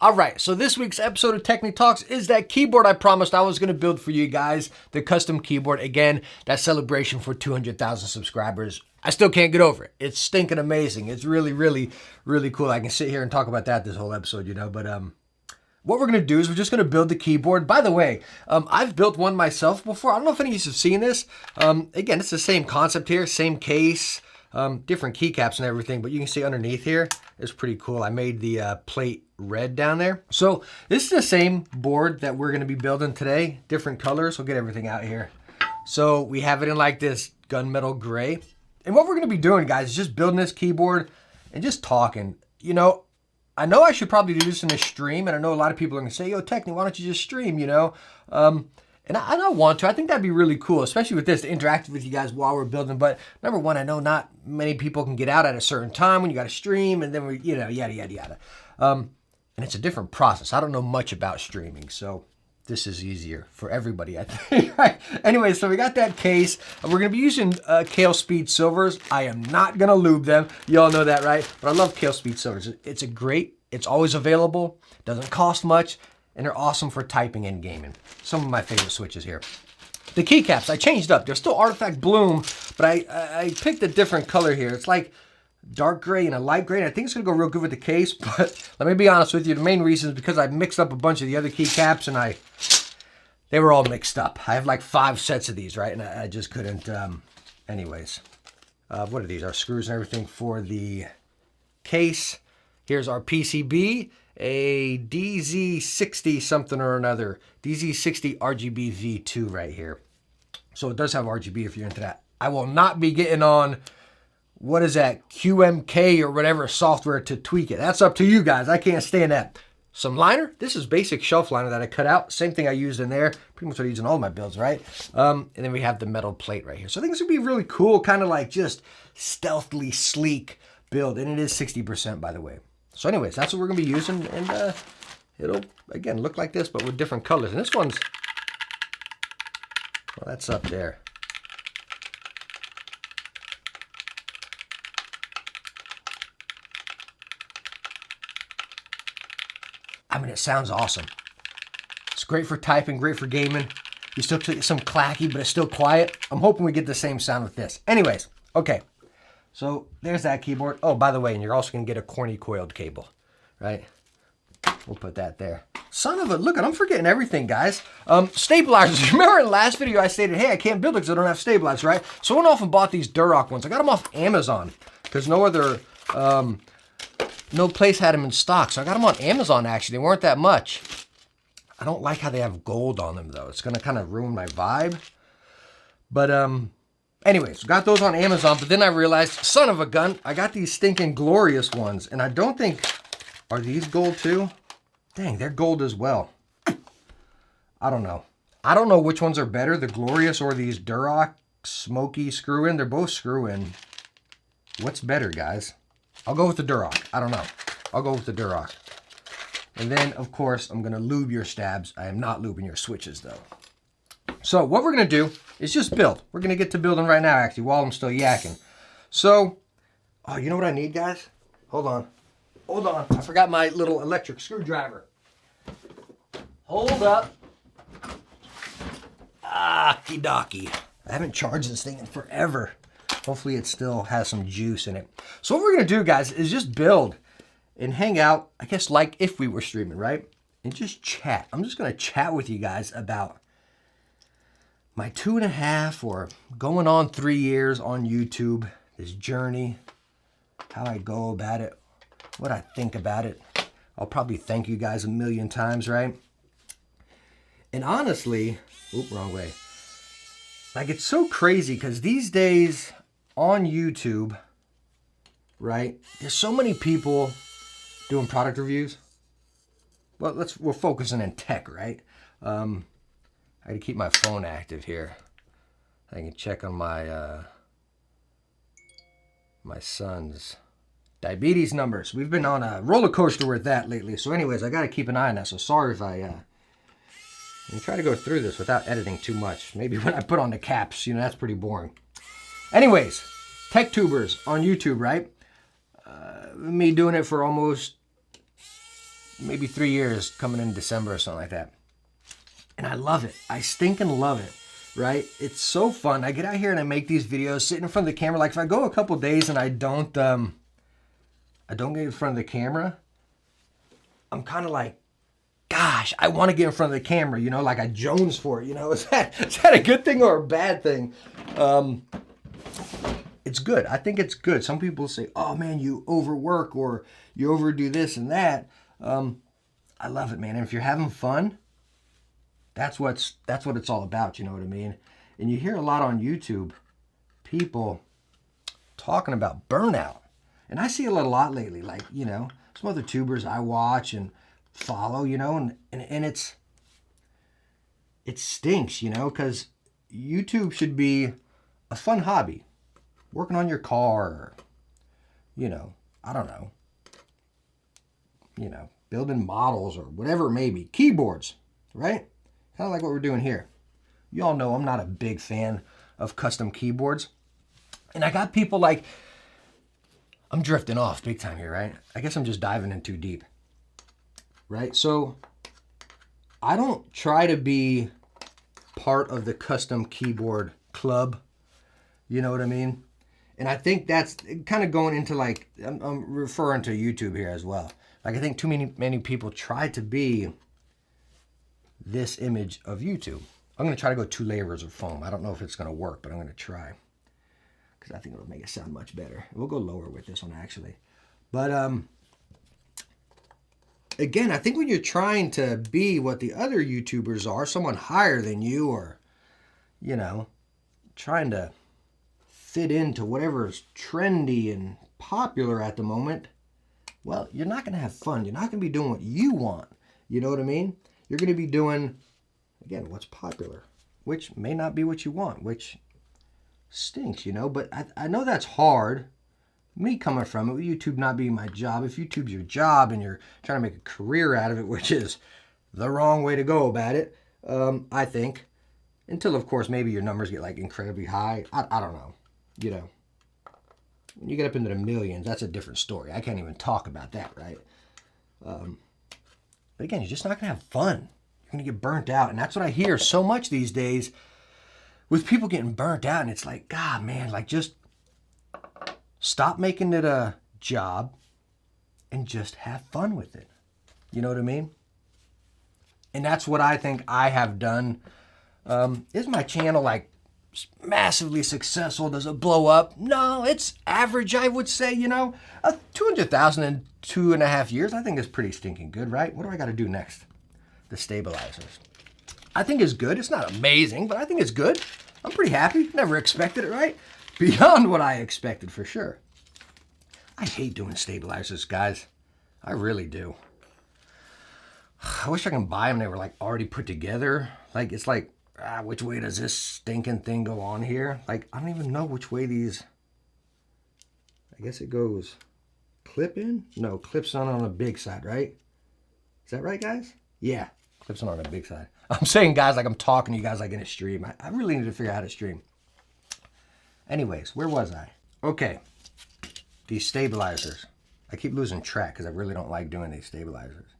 All right, so this week's episode of Techne Talks is that keyboard I promised I was going to build for you guys, the custom keyboard. Again, that celebration for 200,000 subscribers. I still can't get over it. It's stinking amazing. It's really, really, really cool. I can sit here and talk about that this whole episode, you know, but what we're going to do is we're just going to build the keyboard. By the way, I've built one myself before. I don't know if any of you have seen this. Again, it's the same concept here, same case, different keycaps and everything, but you can see underneath here, it's pretty cool. I made the plate red down there. So this is the same board that we're going to be building today, different colors. We'll get everything out here. So we have it in like this gunmetal gray. And what we're going to be doing, guys, is just building this keyboard and just talking. You know I should probably do this in a stream, and I know a lot of people are going to say, yo, Techne, why don't you just stream, you know? And I want to. I think that'd be really cool, especially with this, to interact with you guys while we're building. But number one, I know not many people can get out at a certain time when you got to stream, and then we, you know, yada, yada, yada. And it's a different process. I don't know much about streaming, so this is easier for everybody, I think. Anyway, so we got that case. We're going to be using Kale Speed Silvers. I am not going to lube them. You all know that, right? But I love Kale Speed Silvers. It's always available, doesn't cost much, and they're awesome for typing and gaming. Some of my favorite switches here. The keycaps, I changed up. They're still Artifact Bloom, but I picked a different color here. It's like dark gray and a light gray, and I think it's going to go real good with the case, but let me be honest with you. The main reason is because I mixed up a bunch of the other keycaps, and they were all mixed up. I have like 5 sets of these, right? And I just couldn't, anyways. What are these? Our screws and everything for the case. Here's our PCB, a DZ60 something or another. DZ60 RGB V2 right here. So it does have RGB if you're into that. I will not be getting on, what is that, QMK or whatever software to tweak it. That's up to you guys. I can't stand that. Some liner. This is basic shelf liner that I cut out. Same thing I used in there. Pretty much what I use in all my builds, right? And then we have the metal plate right here. So I think this would be really cool, kind of like just stealthily sleek build. And it is 60%, by the way. So anyways, that's what we're going to be using. And it'll, again, look like this, but with different colors. And this one's, well, that's up there. I mean, it sounds awesome. It's great for typing, great for gaming. You still get some clacky, but it's still quiet. I'm hoping we get the same sound with this. Anyways, okay. So there's that keyboard. Oh, by the way, and you're also going to get a corny coiled cable, right? We'll put that there. Son of a, look, I'm forgetting everything, guys. Stabilizers. Remember in the last video I stated, hey, I can't build it because I don't have stabilizers, right? So I went off and bought these Durock ones. I got them off Amazon because no other... no place had them in stock, so I got them on Amazon, actually. They weren't that much. I don't like how they have gold on them, though. It's going to kind of ruin my vibe. But, anyways, got those on Amazon, but then I realized, son of a gun, I got these stinking Glorious ones, and I don't think, are these gold too? Dang, they're gold as well. I don't know. I don't know which ones are better, the Glorious or these Durock smoky screw-in. They're both screw-in. What's better, guys? I'll go with the Durock. I don't know. I'll go with the Durock. And then, of course, I'm going to lube your stabs. I am not lubing your switches, though. So what we're going to do is just build. We're going to get to building right now, actually, while I'm still yakking. So, oh, you know what I need, guys? Hold on. Hold on. I forgot my little electric screwdriver. Hold up. Okie-dokie. I haven't charged this thing in forever. Hopefully it still has some juice in it. So what we're going to do, guys, is just build and hang out, I guess, like if we were streaming, right? And just chat. I'm just going to chat with you guys about my 2.5 or going on 3 years on YouTube, this journey, how I go about it, what I think about it. I'll probably thank you guys a million times, right? And honestly, oop, wrong way. Like, it's so crazy because these days on YouTube, right, there's so many people doing product reviews. Well, we're focusing in tech, right? I got to keep my phone active here. I can check on my my son's diabetes numbers. We've been on a roller coaster with that lately. So anyways, I got to keep an eye on that. So sorry if I try to go through this without editing too much. Maybe when I put on the caps, you know, that's pretty boring. Anyways, tech tubers on YouTube, right? Me doing it for almost maybe 3 years coming in December or something like that. And I love it. I stinking love it, right? It's so fun. I get out here and I make these videos, sit in front of the camera. Like if I go a couple days and I don't get in front of the camera, I'm kind of like, gosh, I want to get in front of the camera, you know, like I jones for it, you know. Is that a good thing or a bad thing? It's good. I think it's good. Some people say, oh man, you overwork or you overdo this and that. I love it, man. And if you're having fun, that's what it's all about, you know what I mean? And you hear a lot on YouTube, people talking about burnout. And I see it a lot lately, like, you know, some other tubers I watch and follow, you know, and it stinks, you know, because YouTube should be a fun hobby. Working on your car, or, you know, I don't know, you know, building models or whatever it may be. Keyboards, right? Kind of like what we're doing here. You all know I'm not a big fan of custom keyboards. And I got people like, I'm drifting off big time here, right? I guess I'm just diving in too deep, right? So I don't try to be part of the custom keyboard club. You know what I mean? And I think that's kind of going into like, I'm referring to YouTube here as well. Like I think too many people try to be this image of YouTube. I'm going to try to go 2 layers of foam. I don't know if it's going to work, but I'm going to try. Because I think it'll make it sound much better. We'll go lower with this one actually. But again, I think when you're trying to be what the other YouTubers are, someone higher than you, or, you know, trying to fit into whatever's trendy and popular at the moment, well, you're not going to have fun. You're not going to be doing what you want. You know what I mean? You're going to be doing, again, what's popular, which may not be what you want, which stinks, you know? But I know that's hard. Me coming from it, YouTube not being my job. If YouTube's your job and you're trying to make a career out of it, which is the wrong way to go about it, I think. Until, of course, maybe your numbers get like incredibly high. I don't know. You know, when you get up into the millions, that's a different story. I can't even talk about that, right? But again, you're just not going to have fun. You're going to get burnt out. And that's what I hear so much these days with people getting burnt out. And it's like, God, man, like just stop making it a job and just have fun with it. You know what I mean? And that's what I think I have done. Is my channel like massively successful? Does it blow up? No, it's average, I would say, you know. 200,000 in 2.5 years, I think is pretty stinking good, right? What do I got to do next? The stabilizers. I think it's good. It's not amazing, but I think it's good. I'm pretty happy. Never expected it, right? Beyond what I expected, for sure. I hate doing stabilizers, guys. I really do. I wish I can buy them. They were like already put together. Like, it's like, which way does this stinking thing go on here? Like, I don't even know which way these, I guess it goes clip in? No, clips on the big side, right? Is that right, guys? Yeah, clips on the big side. I'm saying, guys, like I'm talking to you guys like in a stream. I really need to figure out how to stream. Anyways, where was I? Okay, these stabilizers. I keep losing track because I really don't like doing these stabilizers.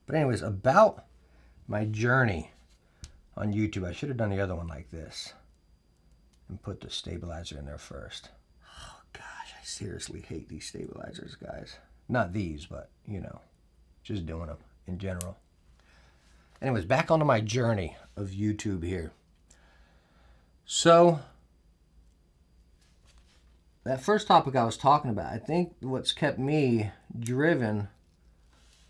But anyways, about my journey on YouTube. I should have done the other one like this and put the stabilizer in there first. Oh gosh, I seriously hate these stabilizers, guys. Not these, but you know, just doing them in general. Anyways, back onto my journey of YouTube here. So that first topic I was talking about, I think what's kept me driven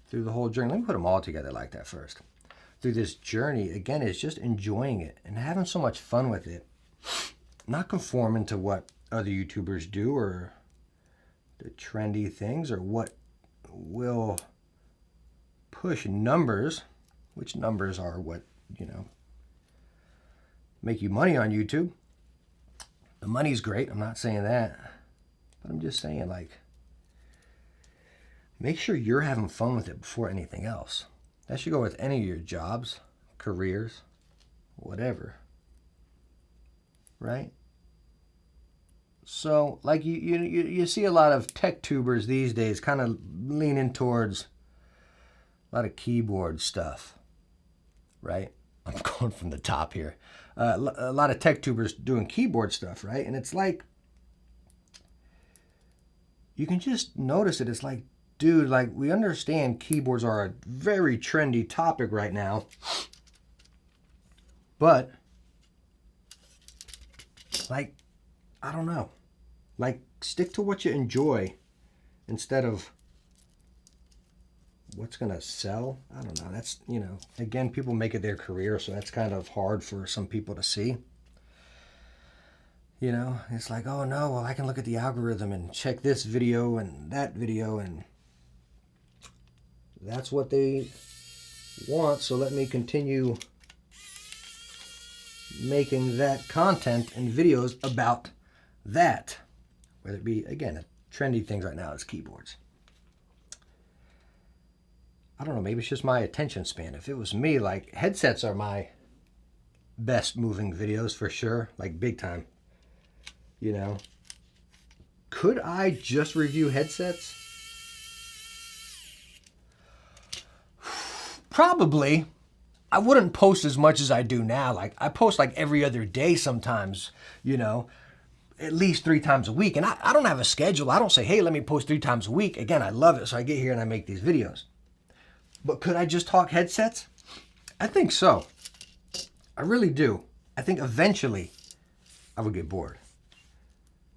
through the whole journey, let me put them all together like that first. Through this journey, again, is just enjoying it and having so much fun with it. Not conforming to what other YouTubers do or the trendy things or what will push numbers, which numbers are what, you know, make you money on YouTube. The money's great, I'm not saying that, but I'm just saying, like, make sure you're having fun with it before anything else. That should go with any of your jobs, careers, whatever, right? So, like, you see a lot of tech tubers these days kind of leaning towards A lot of keyboard stuff, right? I'm going from the top here. A lot of tech tubers doing keyboard stuff, right? And it's like, you can just notice it. It's like, dude, like, we understand keyboards are a very trendy topic right now, but like, I don't know. Like, stick to what you enjoy instead of what's going to sell. I don't know. That's, you know, again, people make it their career, so that's kind of hard for some people to see. You know, it's like, oh no, well, I can look at the algorithm and check this video and that video, and that's what they want, so let me continue making that content and videos about that. Whether it be, again, a trendy things right now is keyboards. I don't know, maybe it's just my attention span. If it was me, like, headsets are my best moving videos for sure, like big time. You know, could I just review headsets? Probably. I wouldn't post as much as I do now. Like, I post like every other day sometimes, you know, at least 3 times a week. And I don't have a schedule. I don't say, hey, let me post 3 times a week. Again, I love it. So I get here and I make these videos. But could I just talk headsets? I think so. I really do. I think eventually I would get bored.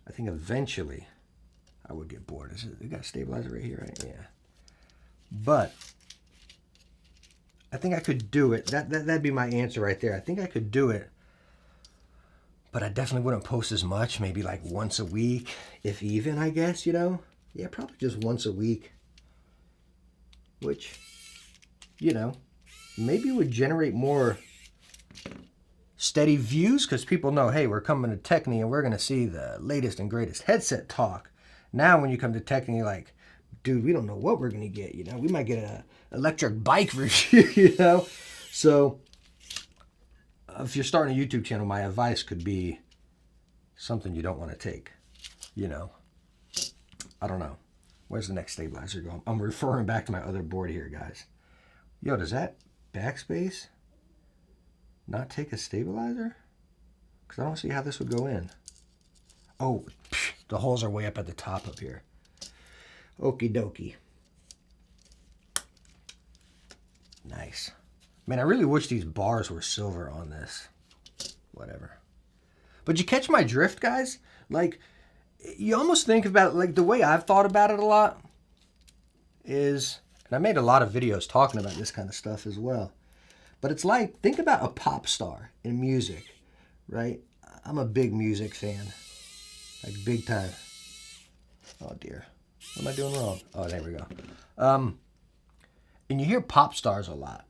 I think eventually I would get bored. We got a stabilizer right here, right? Yeah. But I think I could do it. That'd be my answer right there. I think I could do it. But I definitely wouldn't post as much. Maybe like once a week, if even, I guess, you know? Yeah, probably just once a week. Which, you know, maybe would generate more steady views, because people know, hey, we're coming to Techne and we're going to see the latest and greatest headset talk. Now when you come to Techne, you're like, dude, we don't know what we're going to get, you know? We might get an electric bike review, you know? So if you're starting a YouTube channel, my advice could be something you don't want to take, you know? I don't know. Where's the next stabilizer going? I'm referring back to my other board here, guys. Yo, does that backspace not take a stabilizer? Because I don't see how this would go in. Oh, the holes are way up at the top up here. Okie dokie. Nice. Man, I really wish these bars were silver on this. Whatever. But you catch my drift, guys? Like, you almost think about it, like the way I've thought about it a lot is, and I made a lot of videos talking about this kind of stuff as well. But it's like, think about a pop star in music, right? I'm a big music fan, like big time. Oh dear, what am I doing wrong? Oh, there we go. And you hear pop stars a lot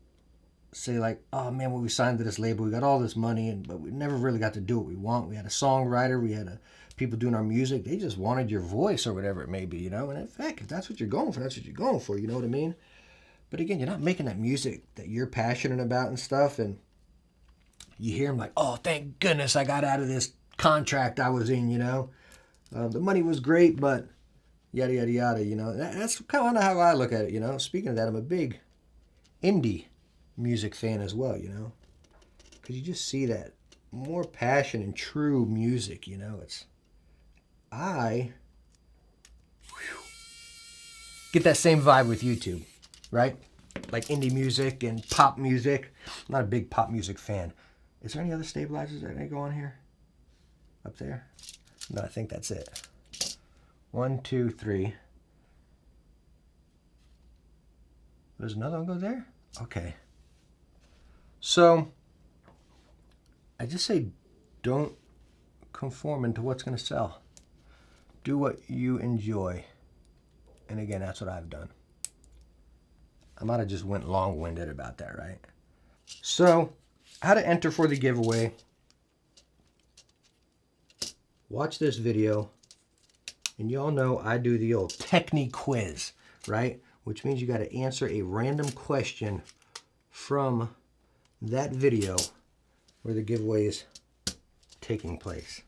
say like, oh man, when we signed to this label, we got all this money, but we never really got to do what we want. We had a songwriter, we had people doing our music. They just wanted your voice or whatever it may be, you know? And in fact, if that's what you're going for, that's what you're going for, you know what I mean? But again, you're not making that music that you're passionate about and stuff, and you hear them like, oh, thank goodness I got out of this contract I was in, you know? The money was great, but yada, yada, yada, you know? That's kind of how I look at it, you know? Speaking of that, I'm a big indie music fan as well, you know? Because you just see that more passion and true music, you know? Get that same vibe with YouTube, right? Like indie music and pop music. I'm not a big pop music fan. Is there any other stabilizers that may go on here? Up there? No, I think that's it. 1, 2, 3. There's another one go there? Okay. So, I just say don't conform into what's going to sell. Do what you enjoy. And again, that's what I've done. I might have just went long-winded about that, right? So, how to enter for the giveaway. Watch this video. And y'all know I do the old Techne quiz, right? Which means you got to answer a random question from that video where the giveaway is taking place.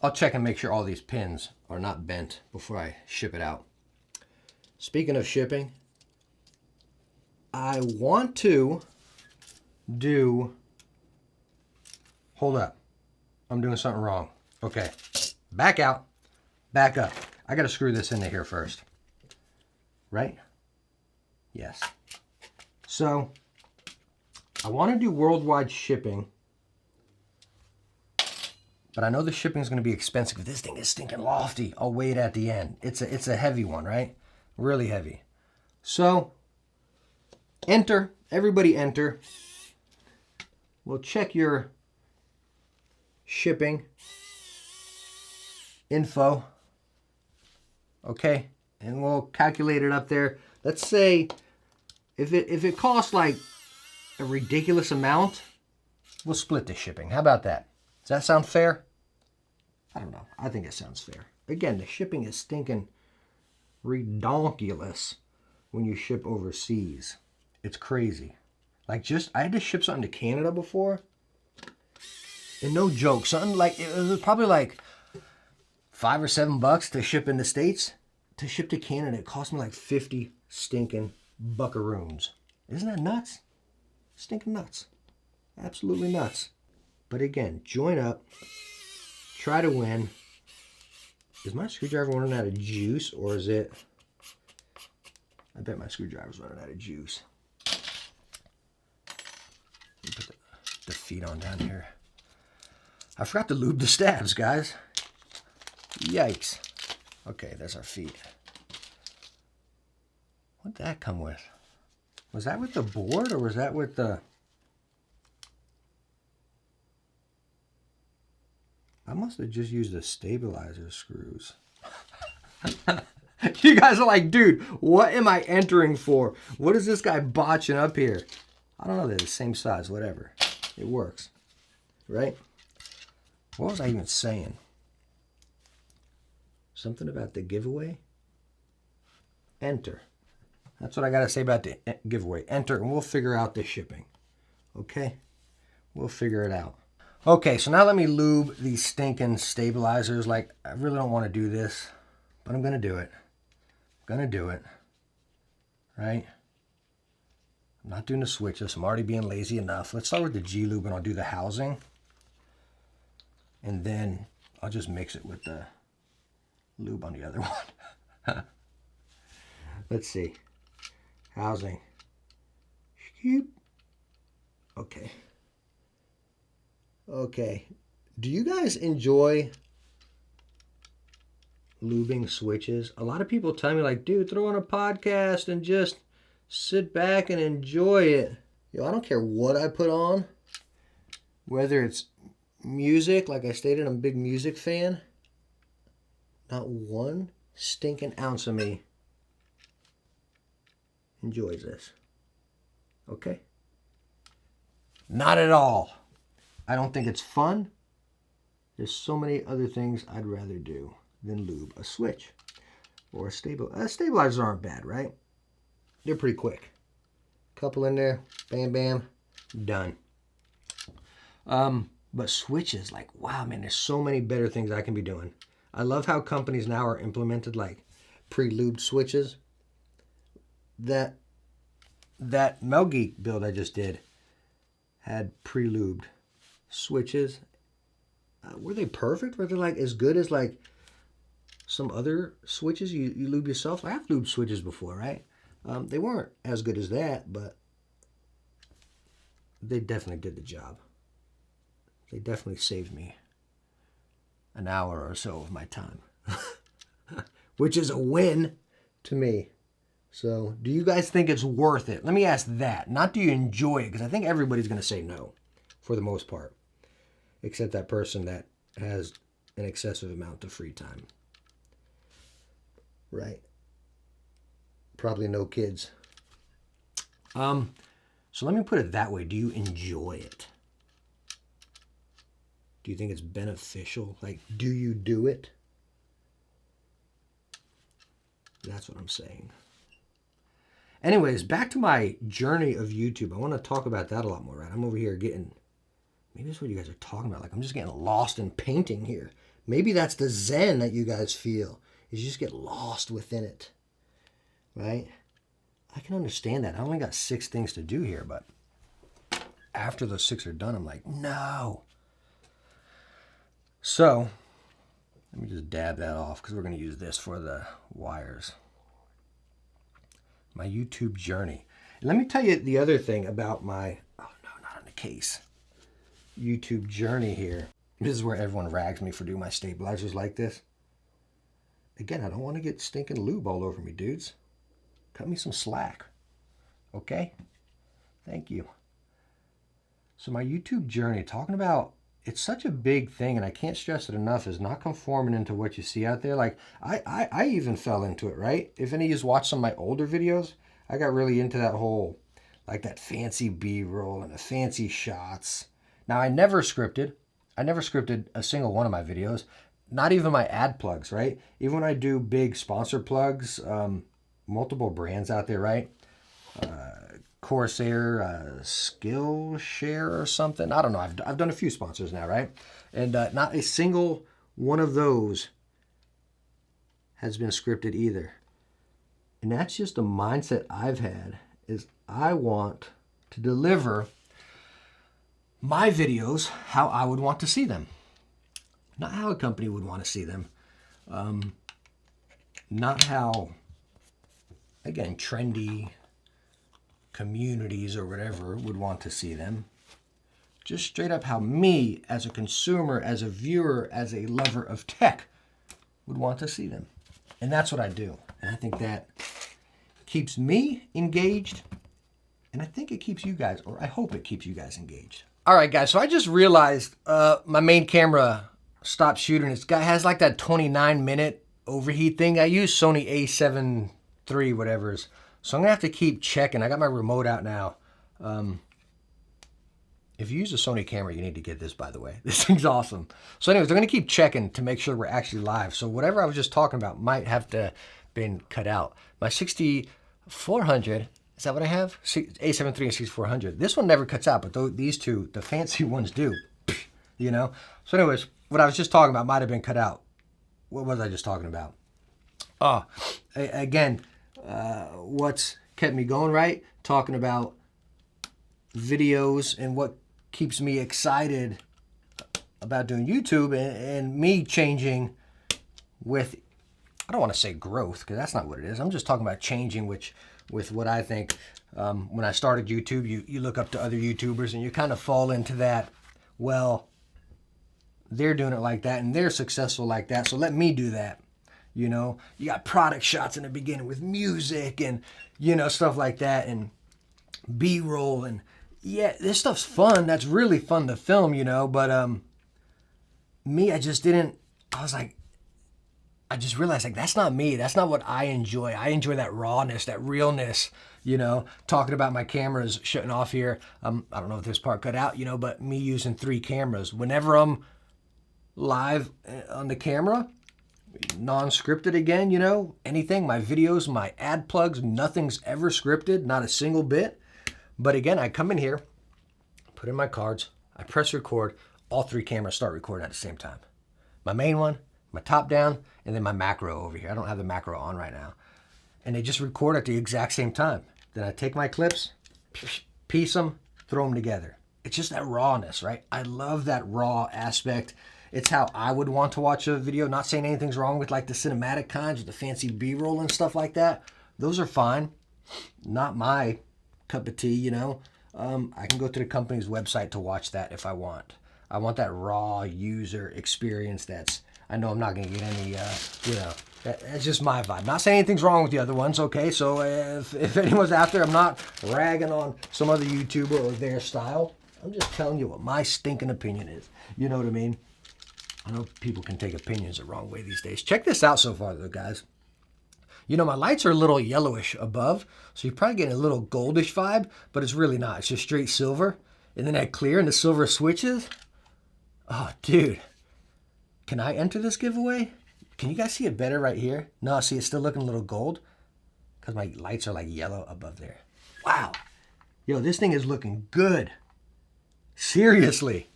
I'll check and make sure all these pins are not bent before I ship it out. Speaking of shipping, I want to do, hold up. I'm doing something wrong. Okay, back out, back up. I got to screw this into here first. Right? Yes. So, I want to do worldwide shipping, but I know the shipping is going to be expensive. This thing is stinking lofty. I'll weigh it at the end. It's a heavy one, right? Really heavy. So, enter. Everybody enter. We'll check your shipping info. Okay, and we'll calculate it up there. Let's say if it costs like a ridiculous amount, we'll split the shipping. How about that? Does that sound fair? I don't know. I think it sounds fair. Again, the shipping is stinking redonkulous when you ship overseas. It's crazy. Like I had to ship something to Canada before. And no joke, something like, it was probably like $5 or $7 to ship in the States. To ship to Canada, it cost me like 50 stinking buckaroons. Isn't that nuts? Stinking nuts. Absolutely nuts. But again, join up. Try to win. Is my screwdriver running out of juice, or is it? I bet my screwdriver's running out of juice. Let me put the feet on down here. I forgot to lube the stabs, guys. Yikes. Okay, there's our feet. What'd that come with? Was that with the board, or was that with the... I must have just used the stabilizer screws. You guys are like, dude, what am I entering for? What is this guy botching up here? I don't know, they're the same size, whatever. It works, right? What was I even saying? Something about the giveaway? Enter. That's what I got to say about the giveaway. Enter, and we'll figure out the shipping. Okay? We'll figure it out. Okay, so now let me lube these stinking stabilizers. Like, I really don't want to do this, but I'm going to do it. I'm going to do it. Right? I'm not doing the switches. I'm already being lazy enough. Let's start with the G-lube, and I'll do the housing. And then I'll just mix it with the lube on the other one. Let's see. Housing. Okay. Okay. Do you guys enjoy lubing switches? A lot of people tell me like, dude, throw on a podcast and just sit back and enjoy it. Yo, I don't care what I put on. Whether it's music, like I stated, I'm a big music fan. Not one stinking ounce of me enjoys this. Okay? Not at all. I don't think it's fun. There's so many other things I'd rather do than lube a switch or a stabilizer. Stabilizers aren't bad, right? They're pretty quick. Couple in there, bam, bam, done. But switches, like, wow, man, there's so many better things I can be doing. I love how companies now are implemented like pre-lubed switches. That Melgeek build I just did had pre-lubed switches. Were they perfect? Were they like as good as like some other switches you lube yourself? I have lubed switches before, right? They weren't as good as that, but they definitely did the job. They definitely saved me an hour or so of my time, which is a win to me. So do you guys think it's worth it? Let me ask that. Not do you enjoy it, because I think everybody's going to say no for the most part, except that person that has an excessive amount of free time. Right? Probably no kids. So let me put it that way. Do you enjoy it? Do you think it's beneficial? Like, do you do it? That's what I'm saying. Anyways, back to my journey of YouTube. I want to talk about that a lot more, right? I'm over here getting, maybe that's what you guys are talking about. Like, I'm just getting lost in painting here. Maybe that's the zen that you guys feel, is you just get lost within it, right? I can understand that. I only got 6 things to do here, but after those 6 are done, I'm like, no. So let me just dab that off because we're going to use this for the wires. My YouTube journey. And let me tell you the other thing about my, oh no, not on the case, YouTube journey here. This is where everyone rags me for doing my stabilizers like this. Again, I don't want to get stinking lube all over me, dudes. Cut me some slack. Okay? Thank you. So my YouTube journey, talking about, it's such a big thing, and I can't stress it enough, is not conforming into what you see out there. Like, I even fell into it, right? If any of you watched some of my older videos, I got really into that whole, like that fancy B-roll and the fancy shots. Now, I never scripted a single one of my videos, not even my ad plugs, right? Even when I do big sponsor plugs, multiple brands out there, right? Corsair, Skillshare or something. I don't know. I've done a few sponsors now, right? And not a single one of those has been scripted either. And that's just a mindset I've had, is I want to deliver my videos how I would want to see them. Not how a company would want to see them. Not how, again, trendy communities or whatever would want to see them. Just straight up how me, as a consumer, as a viewer, as a lover of tech, would want to see them. And that's what I do. And I think that keeps me engaged. And I think it keeps you guys, or I hope it keeps you guys engaged. All right, guys, so I just realized my main camera stopped shooting. This guy has like that 29-minute overheat thing. I use Sony A7 III, whatever's. So I'm going to have to keep checking. I got my remote out now. If you use a Sony camera, you need to get this, by the way. This thing's awesome. So anyways, I'm going to keep checking to make sure we're actually live. So whatever I was just talking about might have to been cut out. My 6400, is that what I have? A7 III and 6400. This one never cuts out, but these two, the fancy ones do. You know? So anyways, what I was just talking about might have been cut out. What was I just talking about? Oh, again, what's kept me going, right? Talking about videos and what keeps me excited about doing YouTube, and me changing with, I don't want to say growth, because that's not what it is. I'm just talking about changing with what I think. When I started YouTube, you look up to other YouTubers and you kind of fall into that, well, they're doing it like that and they're successful like that, so let me do that. You know, you got product shots in the beginning with music and, you know, stuff like that, and B-roll, and yeah, this stuff's fun. That's really fun to film, you know, but me, I just realized, like, that's not me. That's not what I enjoy. I enjoy that rawness, that realness, you know, talking about my cameras shutting off here. I don't know if this part cut out, you know, but me using 3 cameras. Whenever I'm live on the camera, non-scripted again, you know, anything, my videos, my ad plugs, nothing's ever scripted, not a single bit. But again, I come in here, put in my cards, I press record, all 3 cameras start recording at the same time. My main one, my top down, and then my macro over here. I don't have the macro on right now. And they just record at the exact same time. Then I take my clips, piece them, throw them together. It's just that rawness, right? I love that raw aspect. It's how I would want to watch a video. Not saying anything's wrong with like the cinematic kinds, with the fancy B-roll and stuff like that. Those are fine. Not my cup of tea, you know. I can go to the company's website to watch that if I want. I want that raw user experience. That's, I know I'm not going to get any, you know, that's just my vibe. Not saying anything's wrong with the other ones, okay? So if anyone's out there, I'm not ragging on some other YouTuber or their style. I'm just telling you what my stinking opinion is. You know what I mean? I know people can take opinions the wrong way these days. Check this out so far, though, guys. You know, my lights are a little yellowish above, so you're probably getting a little goldish vibe, but it's really not. It's just straight silver. And then that clear and the silver switches. Oh, dude. Can I enter this giveaway? Can you guys see it better right here? No, see, it's still looking a little gold because my lights are like yellow above there. Wow. Yo, this thing is looking good. Seriously.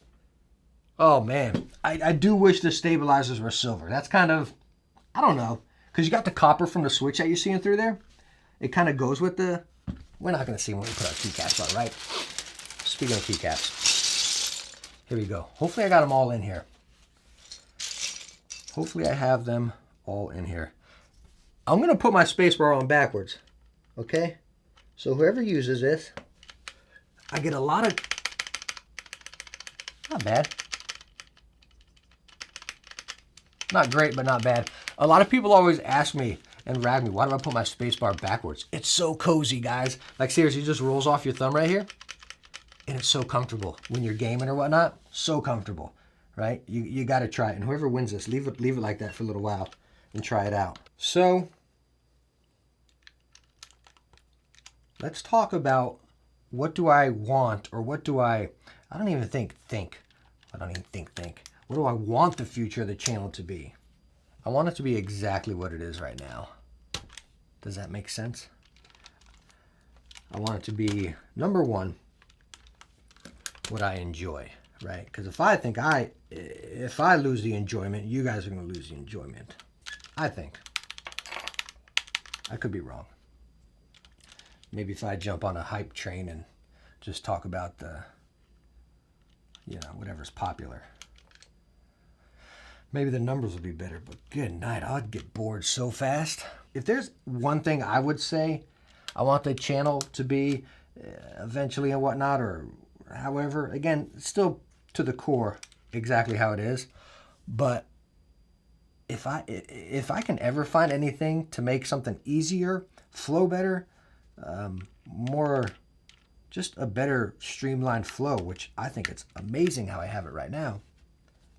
Oh, man. I do wish the stabilizers were silver. That's kind of, I don't know, because you got the copper from the switch that you're seeing through there. it kind of goes with the, we're not going to see when we put our keycaps on, right? Speaking of keycaps, here we go. Hopefully I got them all in here. Hopefully I have them all in here. I'm going to put my spacebar on backwards, okay? So whoever uses this, I get a lot of, not bad. Not great, but not bad. A lot of people always ask me and rag me, why do I put my spacebar backwards? It's so cozy, guys. Like seriously, it just rolls off your thumb right here. And it's so comfortable when you're gaming or whatnot. So comfortable, right? You got to try it. And whoever wins this, leave it like that for a little while and try it out. So let's talk about what do I want, or what do I don't even think. I don't even think. What do I want the future of the channel to be? I want it to be exactly what it is right now. Does that make sense? I want it to be, number one, what I enjoy, right? Because if I lose the enjoyment, you guys are going to lose the enjoyment. I think. I could be wrong. Maybe if I jump on a hype train and just talk about the, whatever's popular. Maybe the numbers will be better, but good night. I'd get bored so fast. If there's one thing I would say I want the channel to be eventually and whatnot, or however, again, still to the core exactly how it is. But if I can ever find anything to make something easier, flow better, more, just a better streamlined flow, which I think it's amazing how I have it right now,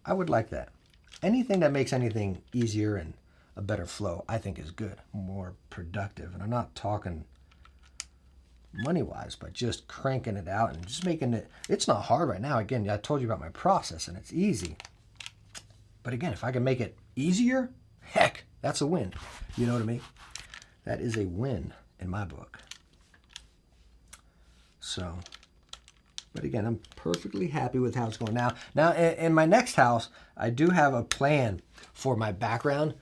I would like that. Anything that makes anything easier and a better flow, I think is good, more productive. And I'm not talking money-wise, but just cranking it out and just making it, it's not hard right now. Again, I told you about my process and it's easy. But again, if I can make it easier, heck, that's a win. You know what I mean? That is a win in my book. So, but again, I'm perfectly happy with how it's going now. Now, in my next house, I do have a plan for my background.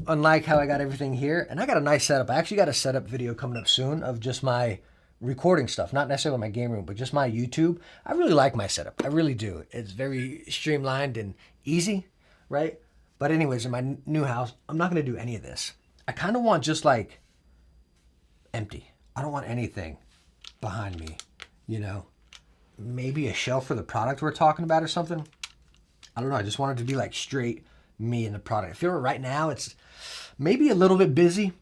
Unlike how I got everything here, and I got a nice setup. I actually got a setup video coming up soon of just my recording stuff, not necessarily my game room, but just my YouTube. I really like my setup. I really do. It's very streamlined and easy, right? But anyways, in my new house, I'm not going to do any of this. I kind of want just like empty. I don't want anything behind me, maybe a shelf for the product we're talking about or something. I don't know. I just want it to be like straight me and the product. I feel right now it's maybe a little bit busy.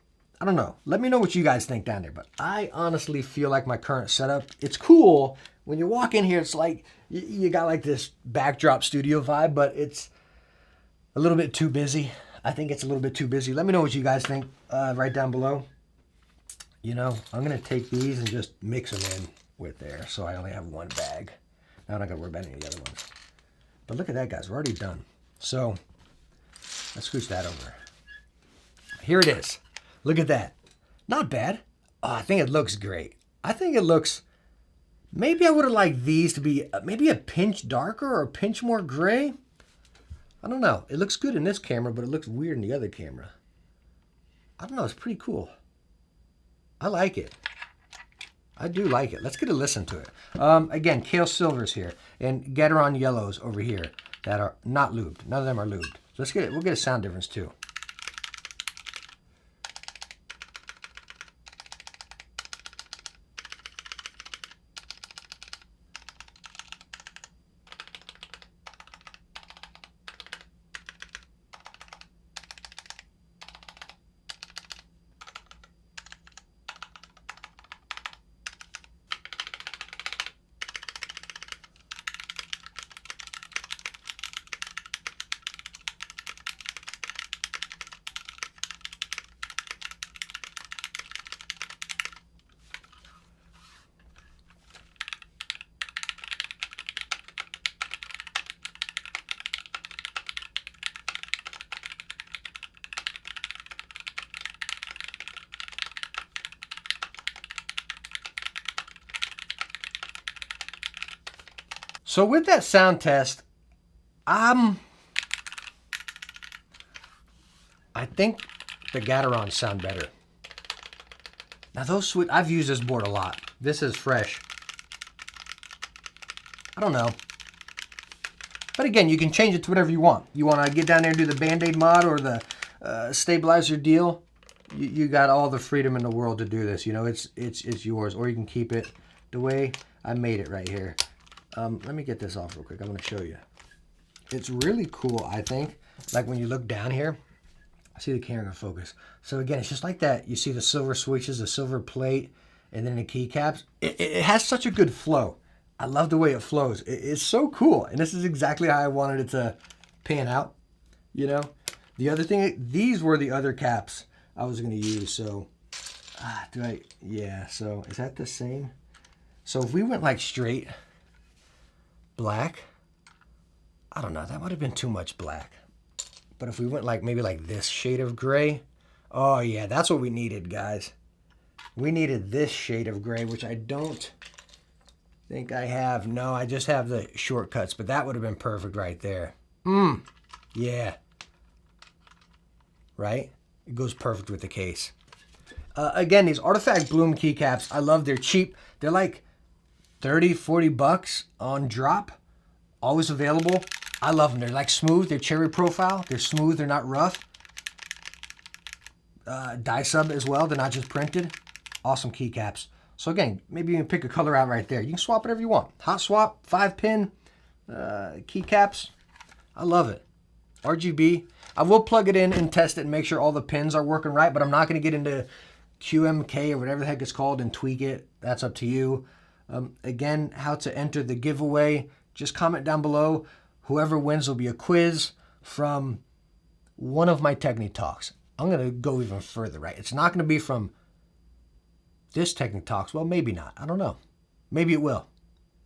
I don't know. Let me know what you guys think down there. But I honestly feel like my current setup, it's cool. When you walk in here, it's like you got like this backdrop studio vibe, but it's a little bit too busy. I think it's a little bit too busy. Let me know what you guys think right down below. I'm going to take these and just mix them in with there. So I only have one bag. Now I'm not going to worry about any of the other ones. But look at that, guys. We're already done. So let's scooch that over. Here it is. Look at that. Not bad. Oh, I think it looks great. I think it looks, maybe I would have liked these to be maybe a pinch darker or a pinch more gray. I don't know. It looks good in this camera, but it looks weird in the other camera. I don't know. It's pretty cool. I like it. I do like it. Let's get a listen to it. Again, Kale Silvers here and Gateron Yellows over here that are not lubed. None of them are lubed. So let's get it. We'll get a sound difference too. So with that sound test, I think the Gaterons sound better. Now those I've used this board a lot. This is fresh. I don't know. But again, you can change it to whatever you want. You want to get down there and do the Band-Aid mod or the stabilizer deal. You got all the freedom in the world to do this. You know, it's yours. Or you can keep it the way I made it right here. Let me get this off real quick. I want to show you. It's really cool, I think. Like when you look down here, I see the camera in focus. So again, it's just like that. You see the silver switches, the silver plate, and then the keycaps. It has such a good flow. I love the way it flows. It's so cool. And this is exactly how I wanted it to pan out, you know. The other thing, these were the other caps I was going to use. So, yeah, so is that the same? So if we went like straight black, I don't know, that would have been too much black. But if we went like maybe like this shade of gray, oh yeah, that's what we needed, guys. We needed this shade of gray, which I don't think I have. No, I just have the shortcuts, but that would have been perfect right there. Yeah. Right? It goes perfect with the case. Again, these Artifact Bloom keycaps, I love. They're cheap. They're like 30, 40 bucks on drop. Always available. I love them. They're like smooth. They're cherry profile. They're smooth. They're not rough. Die sub as well. They're not just printed. Awesome keycaps. So again, maybe you can pick a color out right there. You can swap whatever you want. Hot swap, 5-pin, keycaps. I love it. RGB. I will plug it in and test it and make sure all the pins are working right, but I'm not going to get into QMK or whatever the heck it's called and tweak it. That's up to you. Again, how to enter the giveaway. Just comment down below. Whoever wins will be a quiz from one of my Techne talks. I'm going to go even further, right? It's not going to be from this Techne talks. Well, maybe not. I don't know. Maybe it will,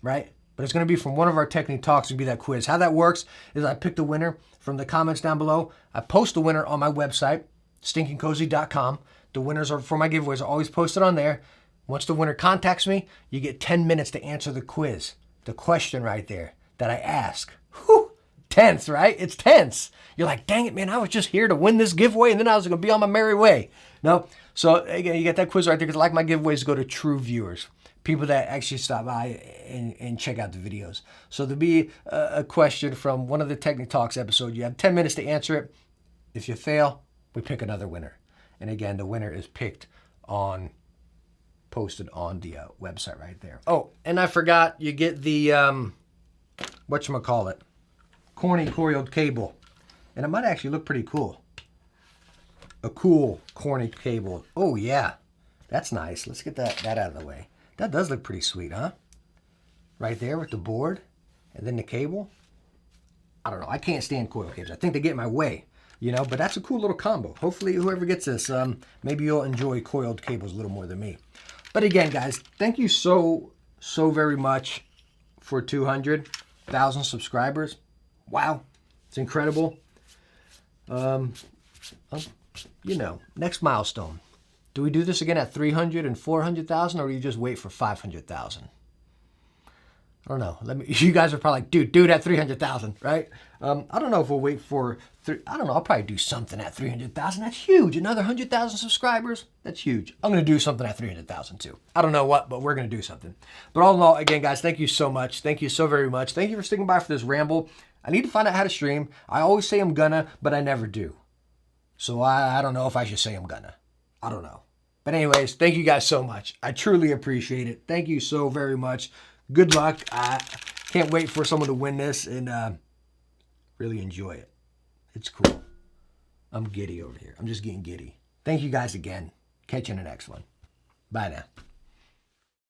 right? But it's going to be from one of our Techne talks to be that quiz. How that works is I pick the winner from the comments down below. I post the winner on my website, stinkingcozy.com. The winners are for my giveaways are always posted on there. Once the winner contacts me, you get 10 minutes to answer the quiz, the question right there that I ask. Whew, tense, right? It's tense. You're like, dang it, man, I was just here to win this giveaway and then I was going to be on my merry way. No, so again, you get that quiz right there because I like my giveaways go to true viewers, people that actually stop by and check out the videos. So there'll be a question from one of the Techne Talks episodes. You have 10 minutes to answer it. If you fail, we pick another winner. And again, the winner is picked posted on the website right there. Oh, and I forgot, you get the, whatchamacallit, corny coiled cable. And it might actually look pretty cool. A cool corny cable. Oh yeah, that's nice. Let's get that out of the way. That does look pretty sweet, huh? Right there with the board and then the cable. I don't know. I can't stand coil cables. I think they get in my way, you know, but that's a cool little combo. Hopefully whoever gets this, maybe you'll enjoy coiled cables a little more than me. But again, guys, thank you so very much for 200,000 subscribers. Wow. It's incredible. You know, next milestone. Do we do this again at 300 and 400,000, or do you just wait for 500,000? I don't know. You guys are probably like, dude, at 300,000, right? I don't know if we'll wait for, I don't know. I'll probably do something at 300,000. That's huge. Another 100,000 subscribers. That's huge. I'm going to do something at 300,000 too. I don't know what, but we're going to do something. But all in all, again, guys, thank you so much. Thank you so very much. Thank you for sticking by for this ramble. I need to find out how to stream. I always say I'm gonna, but I never do. So I don't know if I should say I'm gonna. I don't know. But anyways, thank you guys so much. I truly appreciate it. Thank you so very much. Good luck. I can't wait for someone to win this and really enjoy it. It's cool. I'm giddy over here. I'm just getting giddy. Thank you guys again. Catch you in the next one. Bye now.